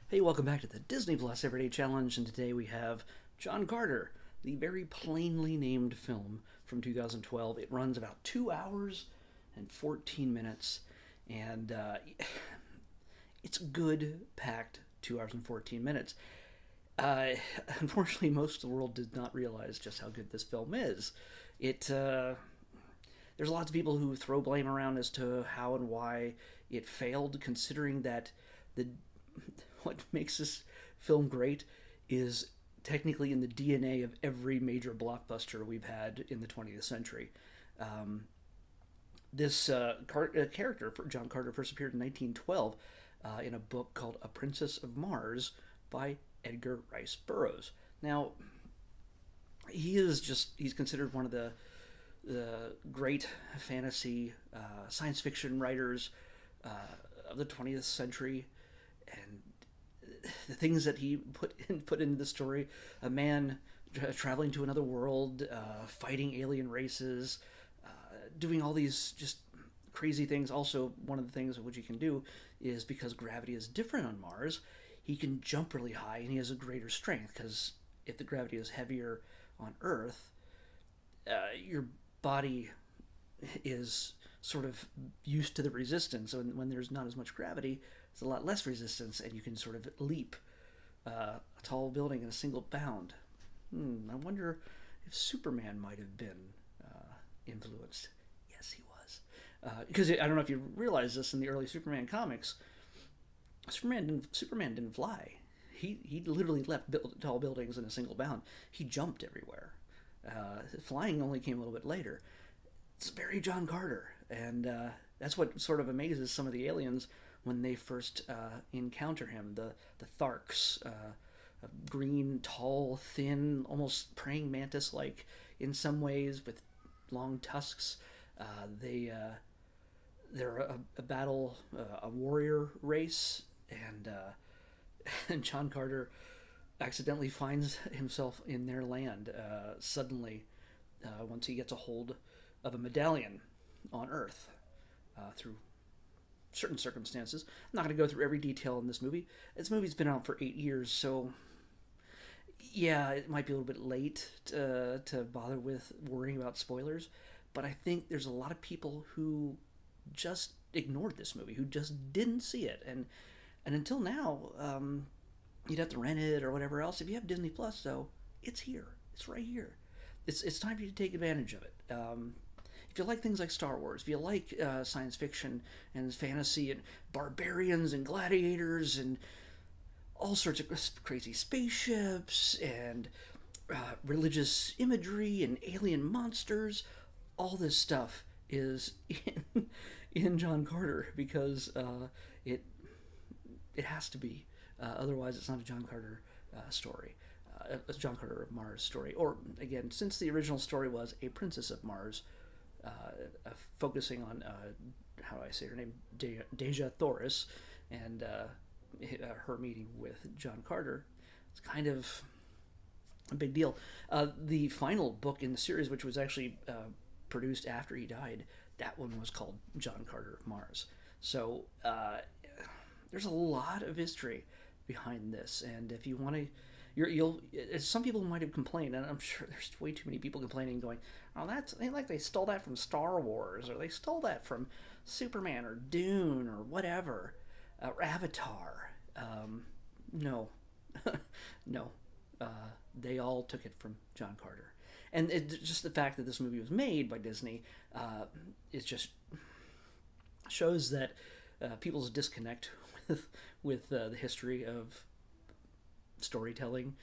Hey, welcome back to the Disney Plus Everyday Challenge, and today we have John Carter, the very plainly named film from 2012. It runs about 2 hours and 14 minutes, and it's good, packed 2 hours and 14 minutes. Uh, Unfortunately, most of the world did not realize just how good this film is. It There's lots of people who throw blame around as to how and why it failed, considering that the what makes this film great is technically in the DNA of every major blockbuster we've had in the 20th century. Um, this character, John Carter, first appeared in 1912 in a book called A Princess of Mars by Edgar Rice Burroughs. Now, he's considered one of the great fantasy science fiction writers uh, of the 20th century, and the things that he put into the story. A man traveling to another world, fighting alien races, doing all these just crazy things. Also, one of the things which he can do is, because gravity is different on Mars, he can jump really high and he has a greater strength, because if the gravity is heavier on Earth, your body is sort of used to the resistance. So when there's not as much gravity, there's a lot less resistance, and you can sort of leap a tall building in a single bound. I wonder if Superman might have been influenced. Yes, he was. Because I don't know if you realize this, in the early Superman comics, Superman didn't fly. He literally left tall buildings in a single bound. He jumped everywhere. Flying only came a little bit later. It's very John Carter, and that's what sort of amazes some of the aliens when they first encounter him. The Tharks, green, tall, thin, almost praying mantis like in some ways, with long tusks. They're a battle, a warrior race, and and John Carter accidentally finds himself in their land suddenly, once he gets a hold of a medallion on Earth through certain circumstances. I'm not going to go through every detail in this movie. This movie's been out for 8 years, so yeah, it might be a little bit late to bother with worrying about spoilers, but I think there's a lot of people who just ignored this movie, who just didn't see it, and until now, you'd have to rent it or whatever else. If you have Disney Plus, though, it's here. It's right here. It's time for you to take advantage of it. If you like things like Star Wars, if you like science fiction and fantasy and barbarians and gladiators and all sorts of crazy spaceships and religious imagery and alien monsters, all this stuff is in John Carter, because it it has to be. Otherwise, it's not a John Carter story. A John Carter of Mars story. Or, again, since the original story was A Princess of Mars, focusing on, how do I say her name? Deja Thoris, and her meeting with John Carter, it's kind of a big deal. The final book in the series, which was actually produced after he died, that one was called John Carter of Mars. So there's a lot of history behind this, and if you want to, you'll. Some people might have complained, and I'm sure there's way too many people complaining, going, "Oh, that's like they stole that from Star Wars, or they stole that from Superman, or Dune, or whatever, or Avatar." No, no, they all took it from John Carter, and just the fact that this movie was made by Disney, it just shows that people's disconnect with the history of storytelling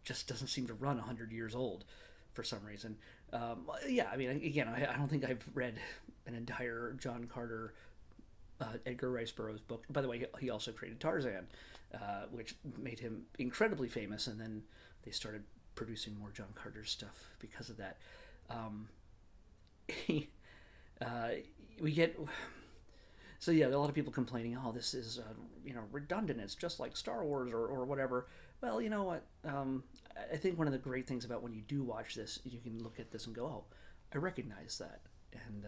just doesn't seem to run 100 years old for some reason. Yeah, I mean, again, I don't think I've read an entire John Carter, Edgar Rice Burroughs book. By the way, he also created Tarzan, which made him incredibly famous, and then they started producing more John Carter stuff because of that. We get. So yeah, there are a lot of people complaining, "Oh, this is redundant. It's just like Star Wars or whatever." Well, you know what? I think one of the great things about when you do watch this, you can look at this and go, "Oh, I recognize that," and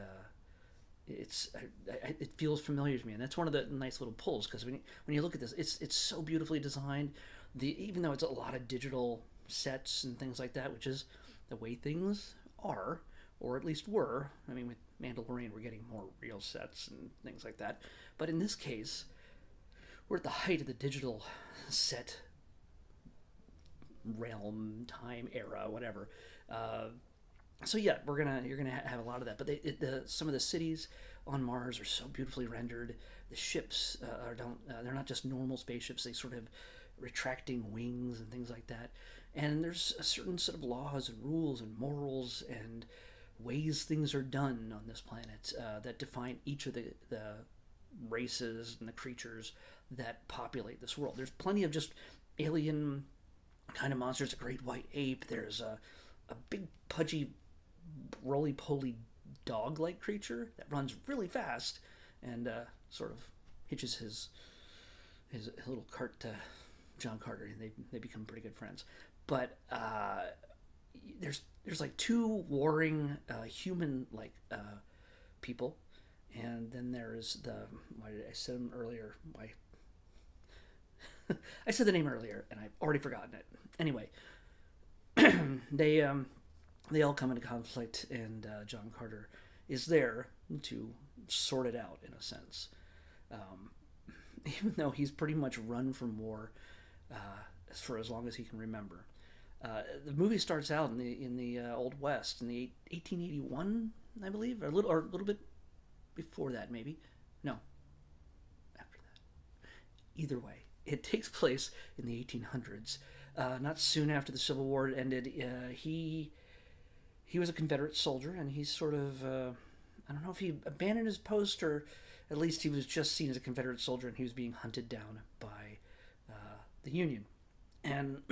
it feels familiar to me, and that's one of the nice little pulls because when you look at this, it's so beautifully designed. Even though it's a lot of digital sets and things like that, which is the way things are, or at least were. I mean, with Mandalorian, we're getting more real sets and things like that. But in this case, we're at the height of the digital set realm, time, era, whatever. So yeah, you're gonna have a lot of that. But some of the cities on Mars are so beautifully rendered. The ships they're not just normal spaceships. They sort of retracting wings and things like that. And there's a certain set of laws and rules and morals and ways things are done on this planet that define each of the races and the creatures that populate this world. There's plenty of just alien kind of monsters. A great white ape. There's a big pudgy roly-poly dog-like creature that runs really fast and sort of hitches his little cart to John Carter, and they become pretty good friends. But there's like two warring human like people, and then there's why did I say them earlier? Why I said the name earlier and I've already forgotten it. Anyway, they all come into conflict, and John Carter is there to sort it out in a sense. Even though he's pretty much run from war for as long as he can remember. The movie starts out in the Old West in the 1881, I believe, or a little bit before that, maybe. No, after that. Either way, it takes place in the 1800s. Not soon after the Civil War ended, he was a Confederate soldier, and he's sort of I don't know if he abandoned his post, or at least he was just seen as a Confederate soldier, and he was being hunted down by the Union. And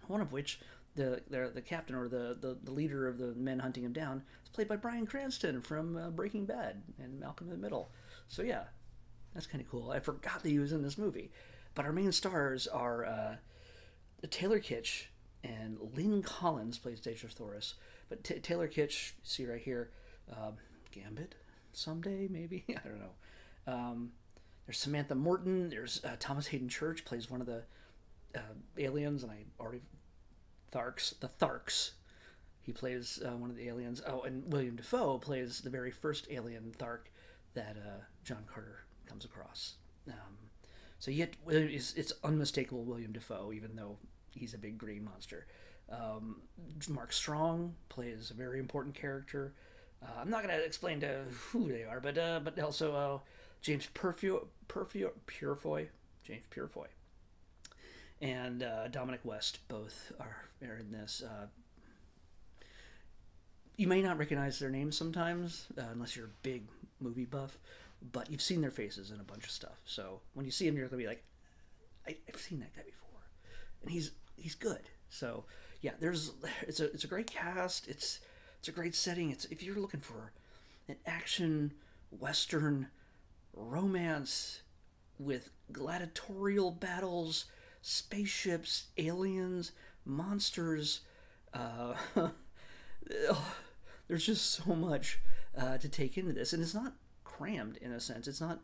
one of which, the captain or the leader of the men hunting him down, is played by Bryan Cranston from Breaking Bad and Malcolm in the Middle. So yeah, that's kind of cool. I forgot that he was in this movie. But our main stars are Taylor Kitsch, and Lynn Collins plays Deja Thoris. But Taylor Kitsch, see right here, Gambit someday maybe, I don't know. There's Samantha Morton. There's Thomas Hayden Church plays one of the aliens, and I already the Tharks. He plays one of the aliens. Oh, and William Dafoe plays the very first alien Thark that John Carter comes across. So yet it's unmistakable William Dafoe, even though he's a big green monster. Mark Strong plays a very important character. I'm not going to explain to who they are, but also James Purefoy, and Dominic West, both are in this. You may not recognize their names sometimes, unless you're a big movie buff, but you've seen their faces in a bunch of stuff. So when you see them, you're going to be like, I've seen that guy before, and he's good. So yeah, it's a great cast. It's a great setting. If you're looking for an action western romance with gladiatorial battles, spaceships, aliens, monsters, there's just so much to take into this, and it's not crammed in a sense. It's not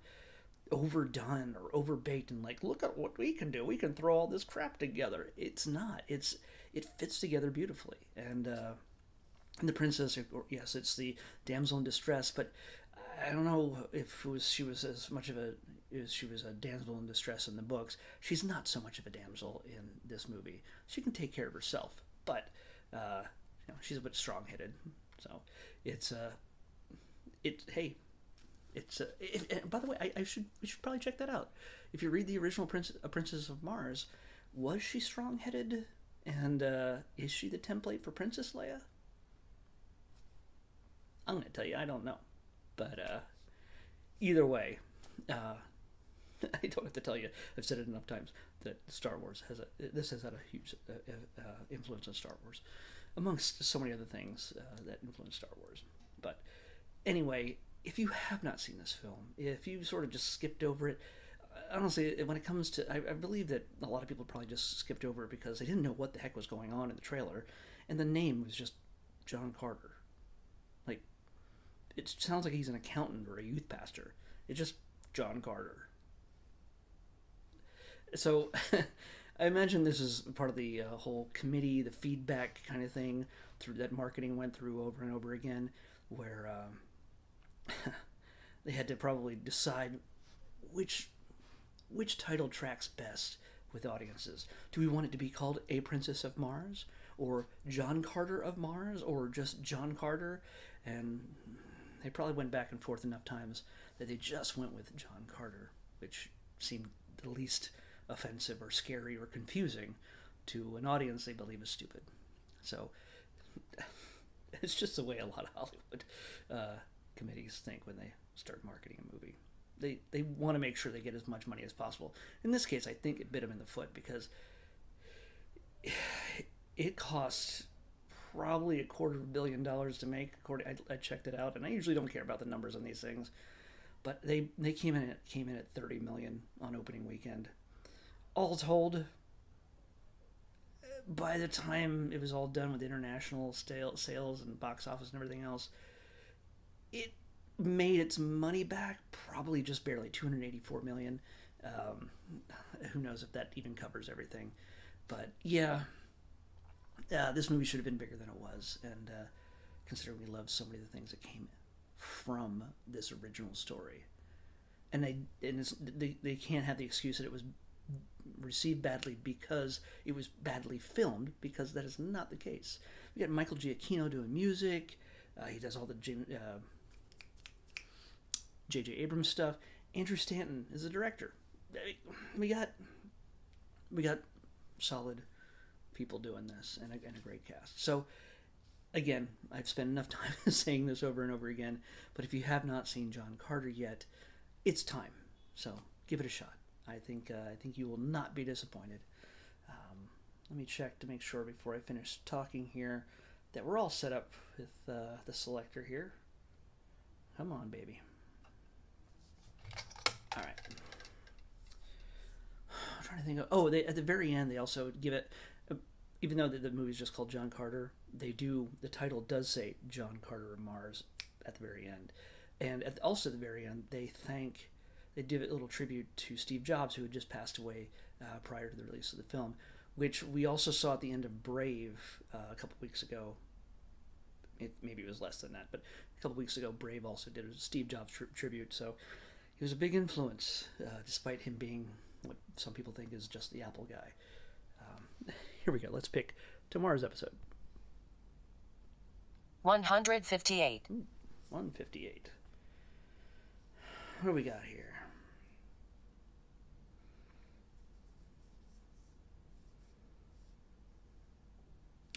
overdone or overbaked and like, look at what we can do. We can throw all this crap together. It's not. It fits together beautifully, and the princess, yes, it's the damsel in distress, but I don't know if she was as much of she was a damsel in distress in the books. She's not so much of a damsel in this movie. She can take care of herself, but she's a bit strong-headed. So by the way, we should probably check that out. If you read the original Princess of Mars, was she strong-headed, and is she the template for Princess Leia? I'm going to tell you, I don't know. But either way, I don't have to tell you, I've said it enough times, that Star Wars has had a huge influence on Star Wars, amongst so many other things that influence Star Wars. But anyway, if you have not seen this film, if you sort of just skipped over it, honestly, when it comes to, I believe that a lot of people probably just skipped over it because they didn't know what the heck was going on in the trailer, and the name was just John Carter. Like, it sounds like he's an accountant or a youth pastor. It's just John Carter. So I imagine this is part of the whole committee, the feedback kind of thing through that marketing went through over and over again, where they had to probably decide which title tracks best with audiences. Do we want it to be called A Princess of Mars, or John Carter of Mars, or just John Carter? And they probably went back and forth enough times that they just went with John Carter, which seemed the least offensive or scary or confusing to an audience they believe is stupid. So it's just the way a lot of Hollywood committees think when they start marketing a movie. They want to make sure they get as much money as possible. In this case, I think it bit them in the foot because it costs probably $250 million to make. I checked it out, and I usually don't care about the numbers on these things, but they came in at $30 million on opening weekend. All told, by the time it was all done with international sales and box office and everything else, it made its money back probably just barely, $284 million. Who knows if that even covers everything, but yeah, this movie should have been bigger than it was, and considering we love so many of the things that came from this original story, and they can't have the excuse that it was received badly because it was badly filmed, because that is not the case. We got Michael Giacchino doing music. He does all the J.J. Abrams stuff. Andrew Stanton is the director. We got solid people doing this, and a great cast. So again, I've spent enough time saying this over and over again, but if you have not seen John Carter yet, it's time. So give it a shot. I think you will not be disappointed. Let me check to make sure before I finish talking here that we're all set up with the selector here. Come on, baby. All right. I'm trying to think of... Oh, at the very end, they also give it... even though the movie's just called John Carter, the title does say John Carter of Mars at the very end. And also at the very end, they give a little tribute to Steve Jobs, who had just passed away prior to the release of the film, which we also saw at the end of Brave a couple weeks ago. Maybe it was less than that, but a couple weeks ago, Brave also did a Steve Jobs tribute, so he was a big influence, despite him being what some people think is just the Apple guy. Here we go. Let's pick tomorrow's episode. 158. 158. What do we got here?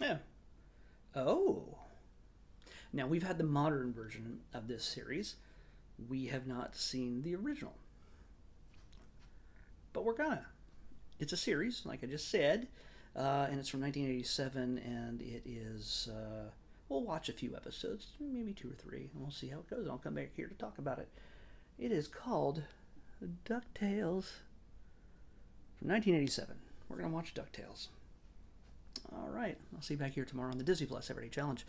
Yeah. Oh. Now, we've had the modern version of this series. We have not seen the original. But we're gonna. It's a series, like I just said, and it's from 1987, and it is... we'll watch a few episodes, maybe 2 or 3, and we'll see how it goes, and I'll come back here to talk about it. It is called DuckTales from 1987. We're going to watch DuckTales. All right. I'll see you back here tomorrow on the Disney Plus Everyday Challenge.